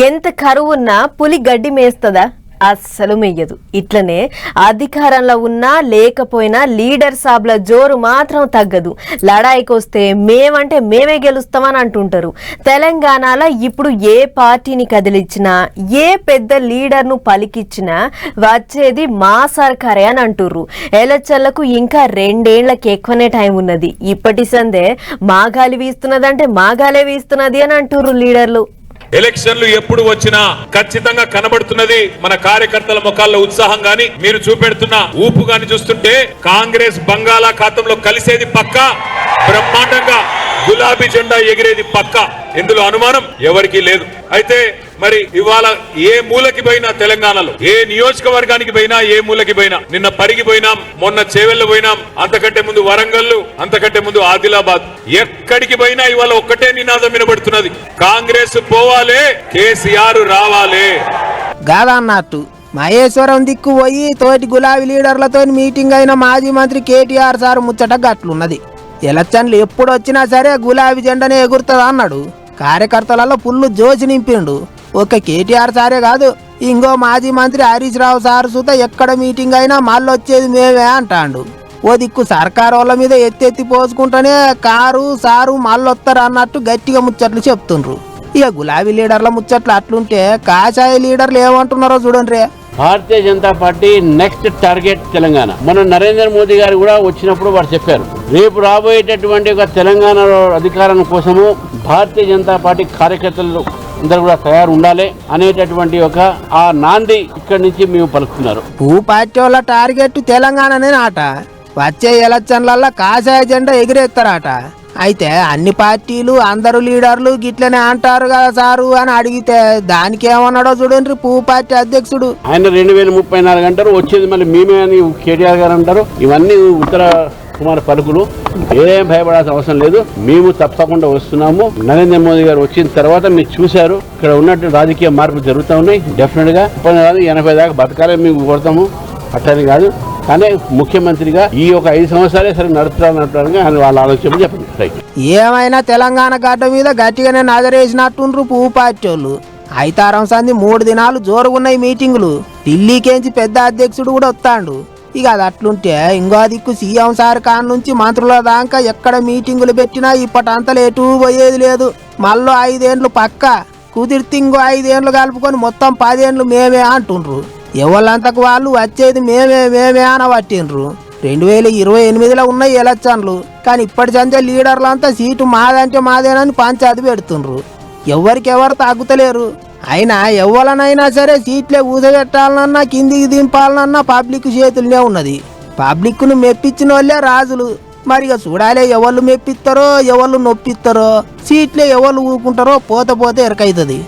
ఎంత కరువున్నా పులి గడ్డి మేస్తదా? అస్సలు మెయ్యదు. ఇట్లనే అధికారంలో ఉన్నా లేకపోయినా లీడర్ సాబ్ల జోరు మాత్రం తగ్గదు. లడాయికొస్తే మేమంటే మేమే గెలుస్తామని అంటుంటారు. తెలంగాణలో ఇప్పుడు ఏ పార్టీని కదిలిచ్చినా ఏ పెద్ద లీడర్ను పలికిచ్చినా వచ్చేది మా సర్కారే అని అంటుర్రు. ఎలక్షన్లకు ఇంకా 2 ఏళ్లకి ఎక్కువనే టైం ఉన్నది. ఇప్పటి సందే మాగాలి వీస్తున్నదంటే మాగాలే వీస్తున్నది అని అంటుర్రు లీడర్లు. ఎలక్షన్లు ఎప్పుడు వచ్చినా ఖచ్చితంగా కనబడుతున్నది మన కార్యకర్తల ముఖాల్లో ఉత్సాహం గాని మీరు చూపెడుతున్న ఊపు గాని చూస్తుంటే కాంగ్రెస్ బంగాళాఖాతంలో కలిసేది పక్కా, బ్రహ్మాండంగా గులాబీ జెండా ఎగిరేది పక్కా, ఇందులో అనుమానం ఎవరికీ లేదు. అయితే మరి ఇవాళ ఏ మూలకి పోయినా తెలంగాణలో ఏ నియోజకవర్గానికి పోయినా ఏ మూలకి పోయినా, నిన్న పరిగి పోయినాం, మొన్న చేవెళ్ల పోయినాం, అంతకంటే ముందు వరంగల్, అంతకంటే ముందు ఆదిలాబాద్, ఎక్కడికి పోయినా ఇవాళ ఒక్కటే నినాదం వినబడుతున్నది, కాంగ్రెస్ పోవాలే, కేసీఆర్ రావాలే. గాదన్నట్టు మహేశ్వరం దిక్కు పోయి తోటి గులాబీ లీడర్లతో మీటింగ్ అయిన మాజీ మంత్రి కేటీఆర్ సార్ ముచ్చట గట్లున్నది. ఎలక్షన్లు ఎప్పుడు వచ్చినా సరే గులాబీ జెండనే ఎగురుతుంది అన్నాడు. కార్యకర్తలలో పుల్లు జోసి నింపిండు. ఒక కేటీఆర్ సారే కాదు, ఇంకో మాజీ మంత్రి హరీష్ రావు సార్ సుత ఎక్కడ మీటింగ్ అయినా మళ్ళీ వచ్చేది మేమే అంటాడు. ఓ దిక్కు సర్కారు వాళ్ళ మీద ఎత్తెత్తి పోసుకుంటేనే కారు సారు మళ్ళొస్తారు అన్నట్టు గట్టిగా ముచ్చట్లు చెప్తుండ్రు. ఇక గులాబీ లీడర్ల ముచ్చట్లు అట్లుంటే కాషాయ లీడర్లు ఏమంటున్నారో చూడండి. Bharatiya Janata party next target Telangana. మన నరేంద్ర మోదీ గారు కూడా వచ్చినప్పుడు వారు చెప్పారు, రేపు రాబోయేటటువంటి ఒక తెలంగాణలో అధికారం కోసము భారతీయ జనతా పార్టీ కార్యకర్తలు అందరూ కూడా తయారు ఉండాలి అనేటటువంటి ఒక ఆ నాంది ఇక్కడి నుంచి మేము పలుకుతున్నారు. పార్టీ వాళ్ళ టార్గెట్ తెలంగాణనే ఆట. వచ్చే ఎలక్షన్లల్లో కాషాయ జెండా ఎగిరేస్తారట. అయితే అన్ని పార్టీలు అందరు లీడర్లు గిట్లనే అంటారు కదా సారు అని అడిగితే దానికి ఏమన్నాడో చూడండి పార్టీ అధ్యక్షుడు. ఆయన 2034 అంటారు, వచ్చేది మళ్ళీ మేమే అని కేటీఆర్ గారు అంటారు. ఇవన్నీ ఉత్తర కుమార్ పలుకులు. ఏం భయపడాల్సిన అవసరం లేదు, మేము తప్పకుండా వస్తున్నాము. నరేంద్ర మోదీ గారు వచ్చిన తర్వాత మీరు చూశారు ఇక్కడ ఉన్నట్టు రాజకీయ మార్పులు జరుగుతూ ఉన్నాయి. డెఫినెట్ గా 80 దాకా బతకాలే మేము కొడతాము, అట్లని కాదు. కానీ ముఖ్యమంత్రిగా ఈ ఒక 5 సంవత్సరాలే సరే నడుపుతారన్నట్టుగా వాళ్ళ ఆలోచన చెప్పండి. ఏమైనా తెలంగాణ గడ్డ మీద గట్టిగానే నగరేసినట్టుండ్రు పార్టీ వాళ్ళు. ఐతారం సంది 3 దినాలు జోరుగున్నాయి మీటింగులు. ఢిల్లీకేంచి పెద్ద అధ్యక్షుడు కూడా వస్తాడు. ఇక అది అట్లుంటే ఇంకో దిక్కు సీఎం సార్ కాన్ నుంచి మంత్రుల దాకా ఎక్కడ మీటింగులు పెట్టినా ఇప్పటంతలు ఎటు పోయేది లేదు. మళ్ళీ 5 ఏళ్ళు పక్క కుదిరితే ఇంకో 5 ఏళ్ళు కలుపుకొని మొత్తం 10 ఏళ్ళు మేమే అంటుండ్రు. ఎవళ్ళంతకు వాళ్ళు వచ్చేది మేమే అనబట్టిండ్రు. 2028లో ఉన్నాయి ఎలక్షన్లు, కానీ ఇప్పటి సందే లీడర్లంతా సీటు మాదంటే మాదేనని పంచాయతీ పెడుతుండ్రు. ఎవరికెవరు తగ్గుతలేరు. అయినా ఎవరినైనా సరే సీట్లే ఊసబెట్టాలనన్నా కిందికి దింపాలనన్నా పబ్లిక్ చేతులనే ఉన్నది. పబ్లిక్ను మెప్పించిన వాళ్ళే రాజులు. మరిగా చూడాలే ఎవళ్ళు మెప్పిస్తారో ఎవళ్ళు నొప్పిస్తారో, సీట్లే ఎవళ్ళు ఊరుకుంటారో పోతే ఎరకైతుంది.